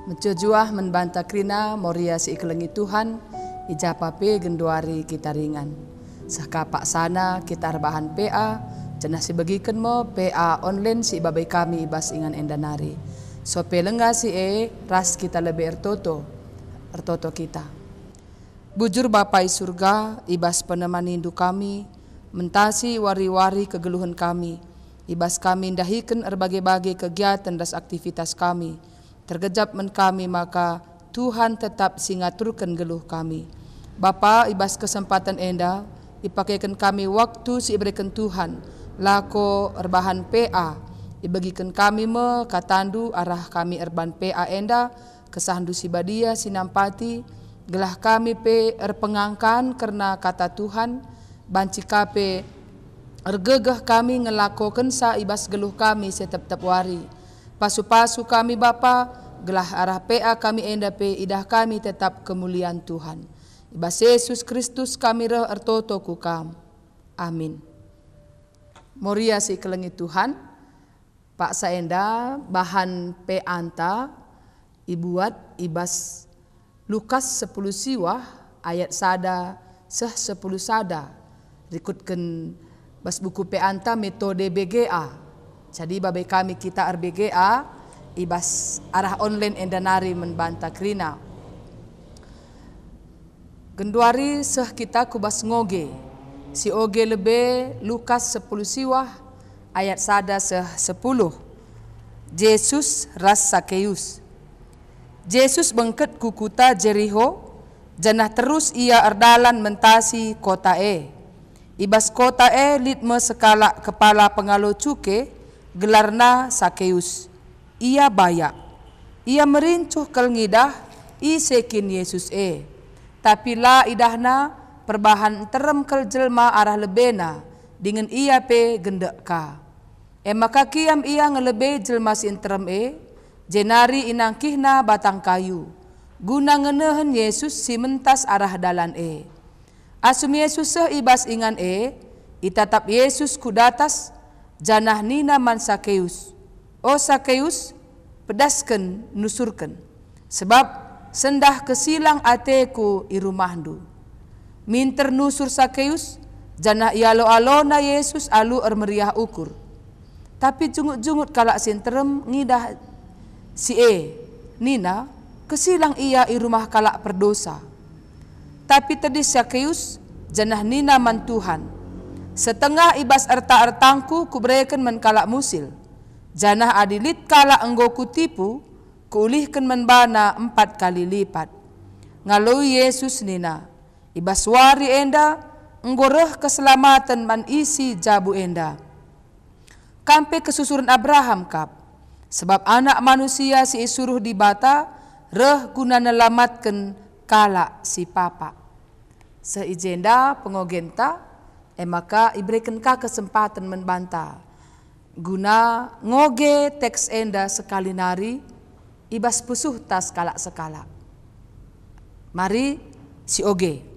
Mencujuah membanta krina moria si ikelengi Tuhan, ijapape genduari kita ringan. Sakapak sana kita arbahan PA, cenah si bagikan mo PA online si babai kami ibas ingan endanari. So pelenga si ras kita lebih ertoto kita. Bujur Bapai surga, ibas peneman hindu kami, mentasi wari-wari kegeluhan kami, ibas kami dahikan erbagai-bagai kegiatan dan aktivitas kami. Tergejap men kami maka Tuhan tetap singaturkan geluh kami. Bapa ibas kesempatan enda, ipakaikan kami waktu si iberikan Tuhan, lako erbahan PA, ibagikan kami me katandu arah kami erban PA enda, kesahandu si badia sinampati, gelah kami pe erpengangkan karena kata Tuhan, banci kape ergegah kami ngelakokan sa ibas geluh kami setiap wari. Pasu-pasu kami Bapa, gelah arah PA kami enda pe idah kami tetap kemuliaan Tuhan. Ibas Yesus Kristus kami reh ertoto kukam. Amin. Moria si kelengi Tuhan, Pak Saenda bahan pe anta ibuat ibas Lukas 10 siwah ayat sada 10 sada. Rikutkan bas buku pe anta metode BGA. Jadi babai kami kita RBGA ibas arah online endanari membanta krina. Genduari seh kita kubas ngoge. Si oge lebe Lukas 10 siwah ayat sada seh 10. Yesus ras Sakeus. Yesus bengket kukuta Jeriho, janah terus ia erdalan mentasi kota Ibas kota litme sekala kepala pengalo cuke, gelarna Sakeus. Ia bayak. Ia merincuh kelngidah isekin Yesus Tapi la idahna perbahan terem kel jelma arah lebena dengan ia pe gendek ka. Maka kiam ia ngelebe jelma si terem jenari inangkihna batang kayu. Guna ngenehen Yesus si mentas arah dalan Asum Yesus ibas ingan itatap Yesus kudatas janah nina man Sakeus. O Sakeus, pedaskan nusurkan. Sebab sendah kesilang ateku irumahdu. Minter nusur Sakeus, janah ialo-alona Yesus alu ermeriah ukur. Tapi jungut-jungut kalak sinterem ngidah si nina, kesilang ia irumah kalak perdosa. Tapi tadi Sakeus, janah nina man Tuhan. Setengah ibas erta-ertangku kuberikan men kalak musil. Janah adilit kalak enggo kutipu, kuulihkan menbana 4 kali lipat. Ngalui Yesus nina, ibas wari enda, enggo reh keselamatan man isi jabu enda. Kampe kesusuran Abraham kap, sebab anak manusia si isuruh di bata, reh guna nelamatkan kalak si papa. Seijenda pengogenta, maka iberikan ka kesempatan membanta. Guna ngoge teks enda sekali nari, ibas pusuh tas kalak sekala. Mari si oge.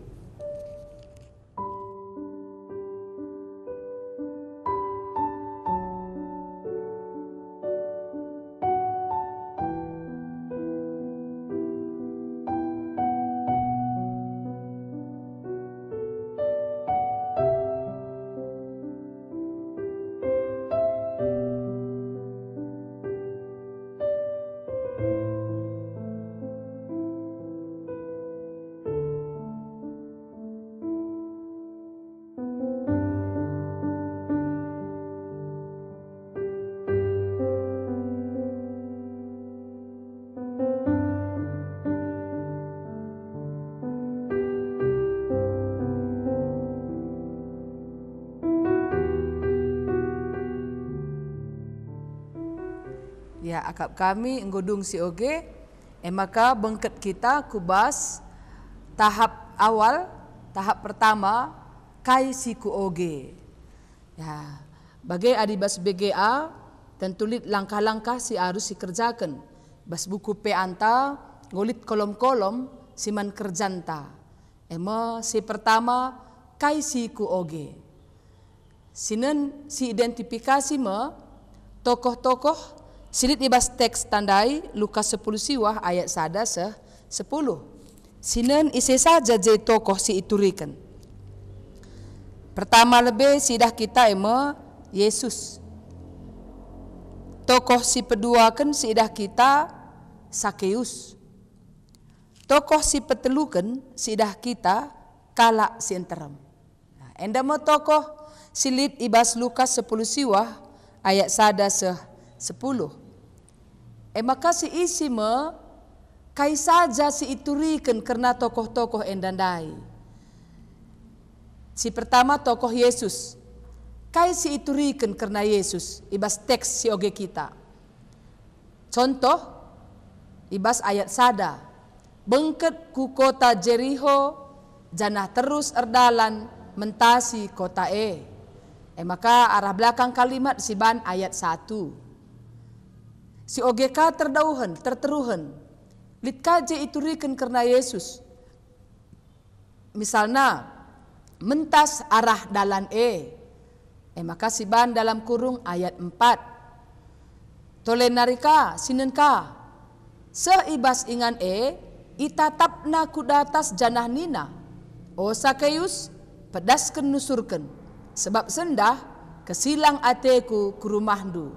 Ya akap kami nggodung si oge, maka bengket kita kubas tahap awal, tahap pertama kai si ku oge. Ya, bagai adibas BGA tentulit langkah-langkah si harus dikerjakan. Bas buku pe anta ngulit kolom-kolom si man kerjanta. Si pertama kai si ku oge. Sinen si identifikasi tokoh-tokoh Silit ibas teks tandai Lukas 10 siwah ayat sada 10. Sinen isi saja je tokoh si iturikan. Pertama lebih sidah kita Yesus. Tokoh si peduakan sidah kita Sakeus. Tokoh si petelukan sidah kita kalak si enterem. Endama tokoh silit ibas Lukas 10 siwah ayat sada 10. Maka si isi kai saja si iturikan karena tokoh-tokoh endandai. Si pertama tokoh Yesus. Kai si iturikan karena Yesus. Ibas teks si oge kita. Contoh, ibas ayat sada. Bengket ku kota Jericho, janah terus erdalan mentasi kota maka arah belakang kalimat si ban ayat 1. Si OGK terteruhan. Lit kaje iturikan karena Yesus. Misalnya, mentas arah dalan maka si ban dalam kurung ayat 4. Tolenarika sinenka. Seibas ingan itatapna kudatas janah nina. O Sakeus, pedasken nusurken. Sebab sendah kesilang ateku ke rumahdu.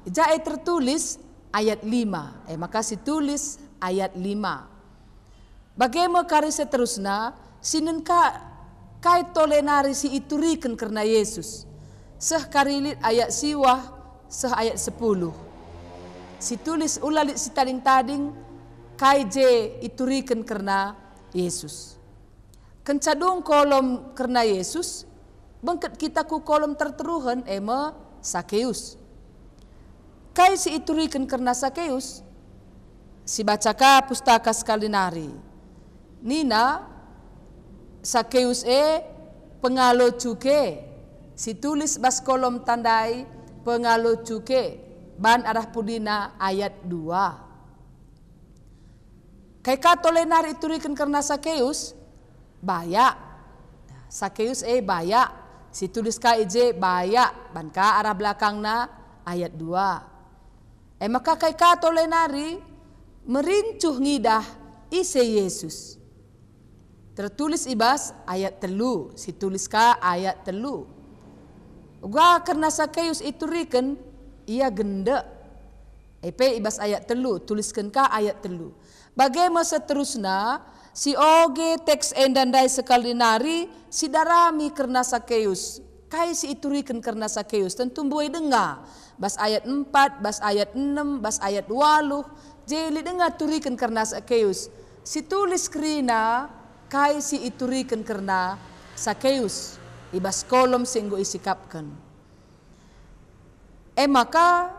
Ija tertulis ayat 5. Maka si tulis ayat 5. Bagaimana kari seterusnya sinenka kai tolenari si iturikan karena Yesus. Seh karilit ayat siwah seh ayat 10. Si tulis ulalit si tading-tading kai je iturikan karena Yesus. Kencadung kolom karena Yesus, bengket kita ku kolom terteruhan Sakeus. Kai si iturikan karena Sakeus, si bacaka pustaka Skalinari. Nina Sakeus pengalo cuke. Si tulis bas kolom tandai pengalo cuke. Ban arah pudina ayat 2. Kai katolenar iturikan karena Sakeus, bayak. Sakeus bayak. Si tulis KIJ bayak. Ban ka arah belakangna ayat 2. Maka kai katolenari merincuh ngidah ise Yesus. Tertulis ibas ayat 3. Si tulis ka ayat 3. Gua karena Sakeus iturikan ia genda. Ibas ayat 3. Tuliskan ka ayat 3. Bagaimana seterusnya si oge teks endandai Skalinari si darami karena Sakeus. Kai si iturikan karena Sakeus. Tentu buai dengar. Bas ayat 4, bas ayat 6, bas ayat 8. Jeli dengar turikan karena Sakeus. Si tulis kerina kai si iturikan karena Sakeus. Ibas kolom singgo isikapkan. Maka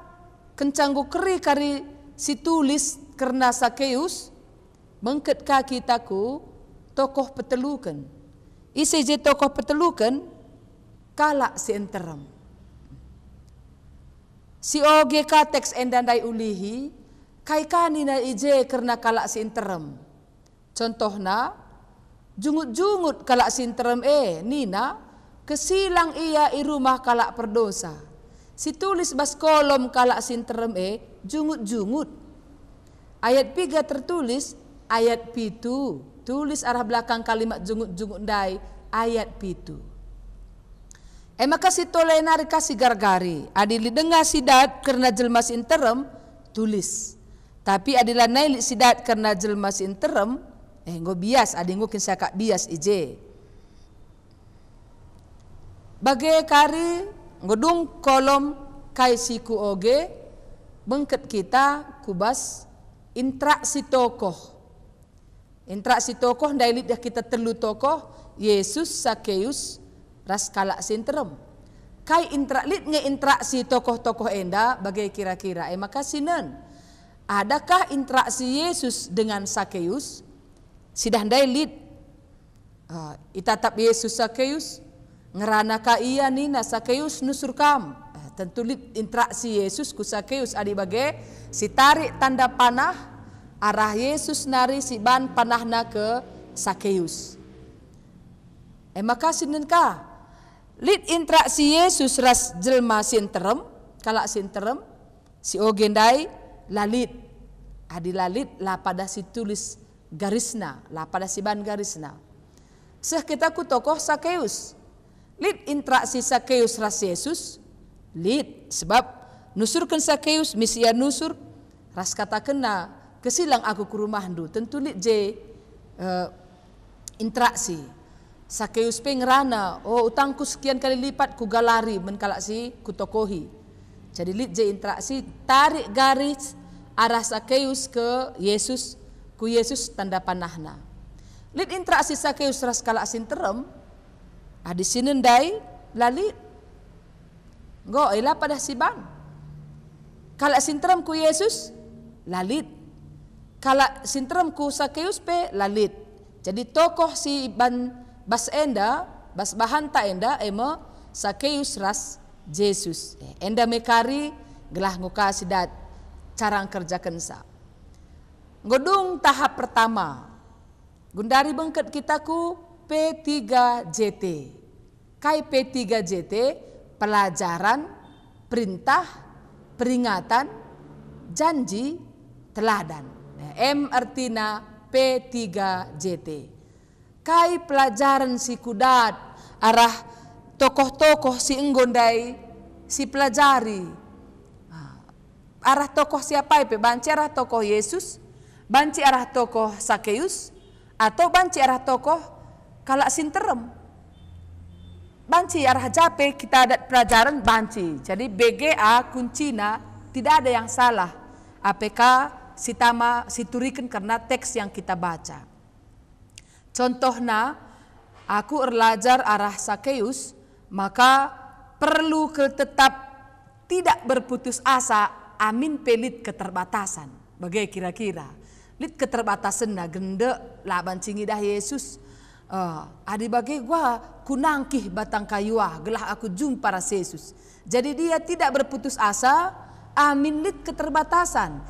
kencanggu kari si tulis karena Sakeus. Bengket kaki taku tokoh petelukan. Isi je tokoh petelukan kalak si enterem. Si OGK teks endandai ulihi kai kanina ije karena kalak si enterem. Contohna jungut-jungut kalak si enterem nina kesilang ia i rumah kalak perdosa. Si tulis bas kolom kalak si enterem jungut-jungut. Ayat 3 tertulis ayat 7. Tulis arah belakang kalimat jungut-jungut dai ayat 7. Maka si tolenari kasih gargari. Adili dengar sidat karena jelma si enterem tulis. Tapi adilah naik sidat karena jelma si enterem ngo bias adi ngo kinsa kak bias ije. Bagai kari ngodung kolom kai siku oge bengket kita kubas interaksi tokoh. Interaksi tokoh dailit dah kita telu tokoh Yesus, Sakeus, ras kalak sinterem. Kai interalit nge interaksi tokoh-tokoh enda bagai kira-kira maka sinen. Adakah interaksi Yesus dengan Sakeus? Sidah dailit itatap Yesus Sakeus ngerana ka iya nina Sakeus nusur kam. Tentu interaksi Yesus ku Sakeus adi bagai si tarik tanda panah arah Yesus nari si ban panahna ke Sakeus. Maka sinen ka lit interaksi Yesus ras jelma sinterem kalak sinterem Si ogendai lalit. Adi lalit lah pada si tulis garisna, lah pada si ban garisna. Seh kita ku tokoh Sakeus. Lid interaksi Sakeus ras Yesus. Lid sebab nusurkan Sakeus misia nusur ras kata kena kesilang aku ke rumah ndu. Tentu lid je interaksi. Sakeus pe ngerana, oh utangku sekian kali lipat ku galari menkalak si ku tokohi. Jadi lid je interaksi tarik garis arah Sakeus ke Yesus, ku Yesus tanda panahna. Lid interaksi Sakeus ras kalak sinterem, adi sinendai lalit. Go ela pada siban. Kalak sinterem ku Yesus lalit. Kalak sinterem ku Sakeus pe lalit. Jadi tokoh si bas enda, bas bahanta enda ema Sakeus ras Yesus. Enda mekari gelah ngukasi dat cara kerjakan sa. Ngodung tahap pertama. Gundari bengket kita ku P3JT. Kai P3JT, pelajaran, perintah, peringatan, janji, teladan. M artina P3JT. Kai pelajaran si kudat arah tokoh-tokoh si enggondai si pelajari. Arah tokoh siapa ipe? Banci arah tokoh Yesus, banci arah tokoh Sakeus, atau banci arah tokoh kalak sinterem. Banci arah jape kita ada pelajaran banci. Jadi BGA kuncina tidak ada yang salah. APK sitama siturikan karena teks yang kita baca. Contohnya, aku belajar arah Sakeus, maka perlu tetap tidak berputus asa. Amin pelit keterbatasan. Bagai kira-kira. Lit keterbatasan na gende lah bancingi dah Yesus. Adi bagi gua kunangkih batang kayuah gelah aku jumpa ras Yesus. Jadi dia tidak berputus asa. Amin lit keterbatasan.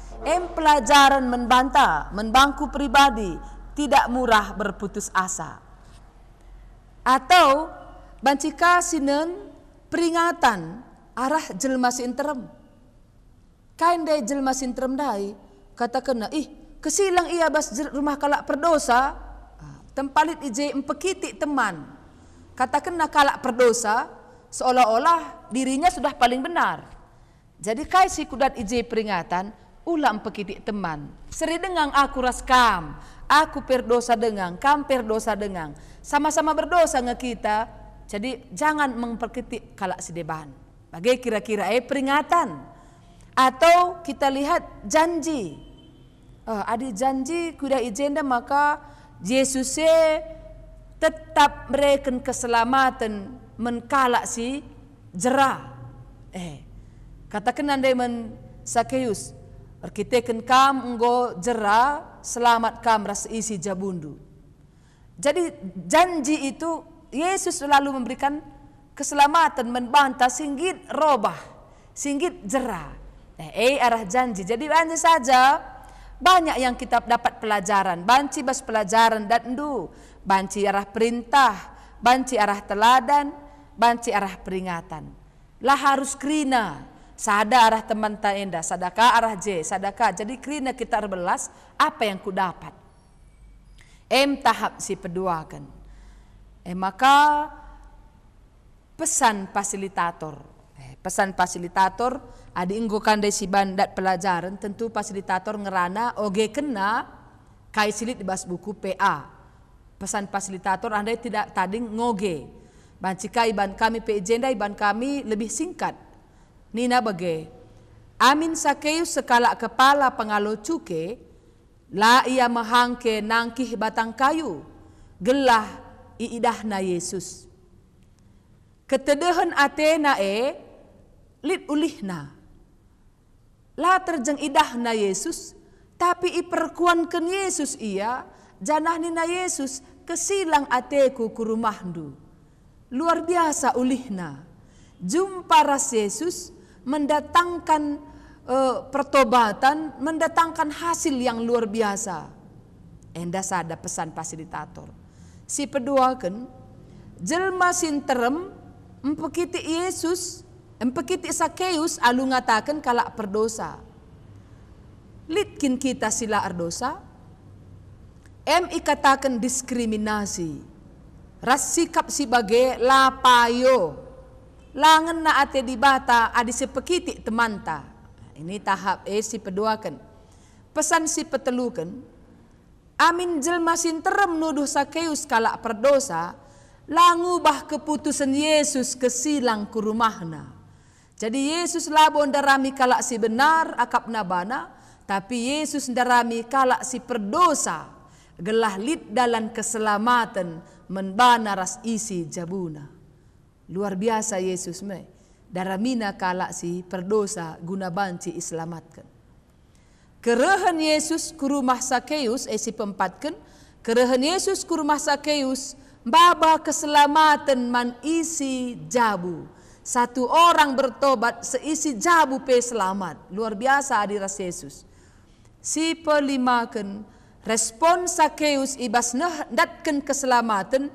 Pelajaran membantah, membangku pribadi tidak murah berputus asa. Atau bancika sinen peringatan arah jelma sinterem. Kain dai jelma sinterem dai kata kena kesilang ia bas rumah kalak perdosa tempalit ije empekiti teman kata kena kalak perdosa seolah-olah dirinya sudah paling benar. Jadi kai si kudat ije peringatan ulah empekiti teman seri dengang aku raskam aku perdosa dengang kam perdosa dengang sama-sama berdosa nge kita. Jadi jangan memperkiti kalak sedeban. Bagai kira-kira peringatan. Atau kita lihat janji. Adi janji kuda ijenda maka Yesus tetap mereken keselamatan menkalak si jera. Katakan andai men Sakeus arkiteken kam enggo jera selamat kam ras isi jabundu. Jadi janji itu Yesus selalu memberikan keselamatan membantah singgit robah, singgit jera. Arah janji. Jadi hanya saja banyak yang kita dapat pelajaran. Banci bas pelajaran dan du. Banci arah perintah, banci arah teladan, banci arah peringatan. Lah harus krina. Sada arah teman taenda, sadaka arah J, sadaka. Jadi krina kita berbelas apa yang ku dapat. Tahap si peduakan. Maka pesan fasilitator. Pesan fasilitator adi inggo kandai si bandat pelajaran tentu fasilitator ngerana oge kena kai silit di bas buku PA. Pesan fasilitator andai tidak tadi ngoge. Bancika iban kami PJ iban kami lebih singkat. Nina bage. Amin Sakeus sekala kepala pengalo cuke la ia mahangke nangkih batang kayu gelah iidahna Yesus. Ketedehan Athena lit ulihna. La terjeng idahna Yesus, tapi iperkuankan Yesus ia, janah nina Yesus kesilang ateku ku rumahdu. Luar biasa ulihna. Jumpa ras Yesus mendatangkan pertobatan, mendatangkan hasil yang luar biasa. Enda sada pesan fasilitator. Si peduakan, jelma sinterem empekiti Yesus, Empekiti Sakeus alu ngatakan kalak perdosa. Litkin kita sila ardosa. Ikatakan diskriminasi. Ras sikap sebagai lapayo. Langan na ate di bata adi sepekiti temanta. Ini tahap si peduakan. Pesan si petelukan. Amin jelma sinterem nuduh Sakeus kalak perdosa. Langubah keputusan Yesus kesilang ku rumahna. Jadi Yesus labon darami kalak si benar akap nabana. Tapi Yesus darami kalak si perdosa. Gelah lid dalam keselamatan menbana ras isi jabuna. Luar biasa Yesus me. Daramina kalak si perdosa guna banci islamatkan. Kerehan Yesus ku rumah Sakeus si pempatkan. Kerehan Yesus ku rumah Sakeus baba keselamatan man isi jabu. Satu orang bertobat seisi jabu pe selamat. Luar biasa adiras Yesus. Si pelimakan respon Sakeus ibas datkan keselamatan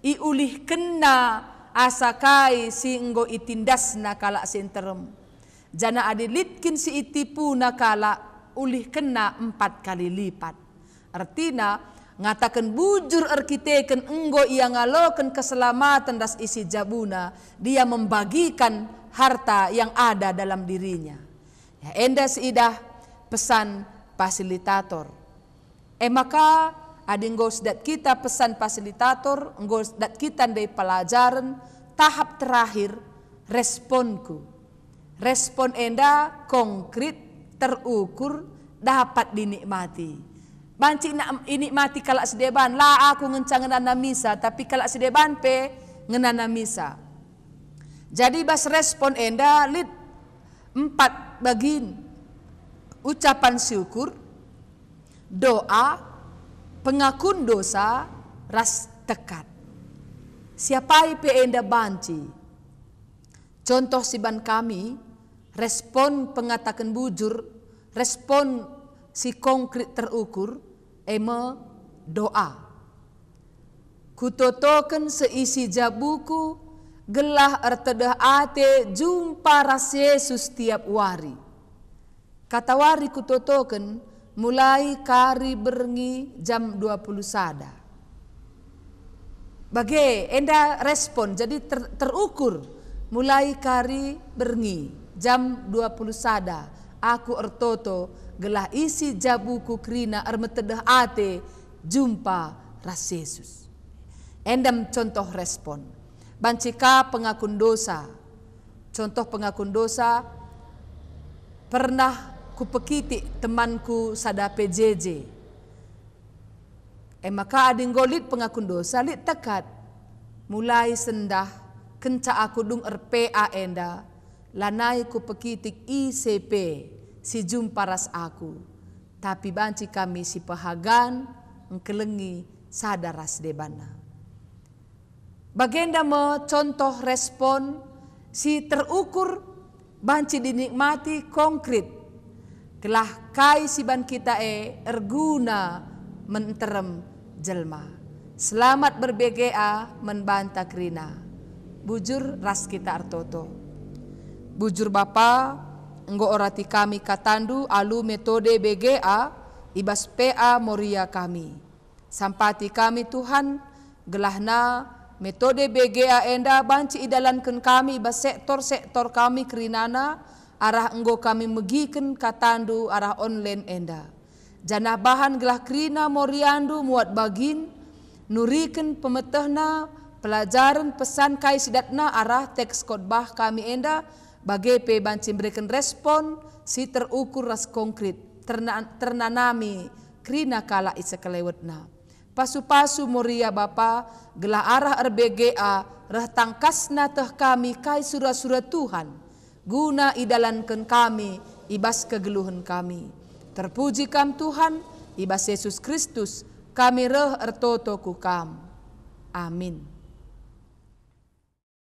iulih kena asakai si enggo itindas nakala sinterem. Jana adilitkin si itipu nakala ulih kena 4 kali lipat. Artina ngatakan bujur arkiteken enggo ia ngalokan keselamatan das isi jabuna, dia membagikan harta yang ada dalam dirinya. Ya, enda siidah pesan fasilitator. Maka adinggo sedat kita pesan fasilitator, enggo sedat kita dari pelajaran tahap terakhir responku. Respon enda konkret, terukur, dapat dinikmati. Banci nak inikmati kalak sedeban la aku ngencang ngenana misa tapi kalak sedeban pe ngenana misa. Jadi bas respon enda lit 4 bagin. Ucapan syukur, doa, pengakun dosa, ras tekad. Siapai pe enda banci. Contoh siban kami respon pengatakan bujur, respon si konkret terukur, doa. Kutotoken seisi jabuku, gelah ertedah ate jumpa ras Yesus tiap wari. Kata wari kutotoken mulai kari berngi jam 20 sada. Bagai enda respon jadi terukur mulai kari berngi jam 20 sada. Aku ertoto gelah isi jabuku krina ermetedah ate jumpa ras Yesus. Endam contoh respon. Bancika pengakun dosa. Contoh pengakun dosa. Pernah kupekiti temanku sada PJJ. Maka ading golit pengakun dosa lit tekad. Mulai sendah kenca aku dung RPA enda. Lanai kupekitik ICP. Si jumpa ras aku, tapi banci kami si pahagan engkelengi sadar ras debana. Bagenda mo contoh respon si terukur banci dinikmati konkret. Kelah kai si ban kita erguna menterem jelma. Selamat berbega menbanta krina. Bujur ras kita artoto. Bujur Bapa enggo orati kami katandu alu metode BGA ibas PA Moria kami. Sampati kami Tuhan gelahna metode BGA enda banci idalankan kami ibas sektor-sektor kami kerinana arah enggo kami megiken katandu arah online enda. Janah bahan gelah krina Moriandu muat bagin nuriken pemetehna pelajaran pesan kai sidatna arah teks khotbah kami enda. Bagai pe banci berikan respon si terukur ras konkret ternanami krina kala isa kelewetna. Pasu-pasu Moria Bapa gelah arah RBGA rah tangkasna teh kami kai surah-surah Tuhan guna idalankan kami ibas kegeluhan kami. Terpuji kam Tuhan ibas Yesus Kristus kami reh ertoto ku kam. Amin.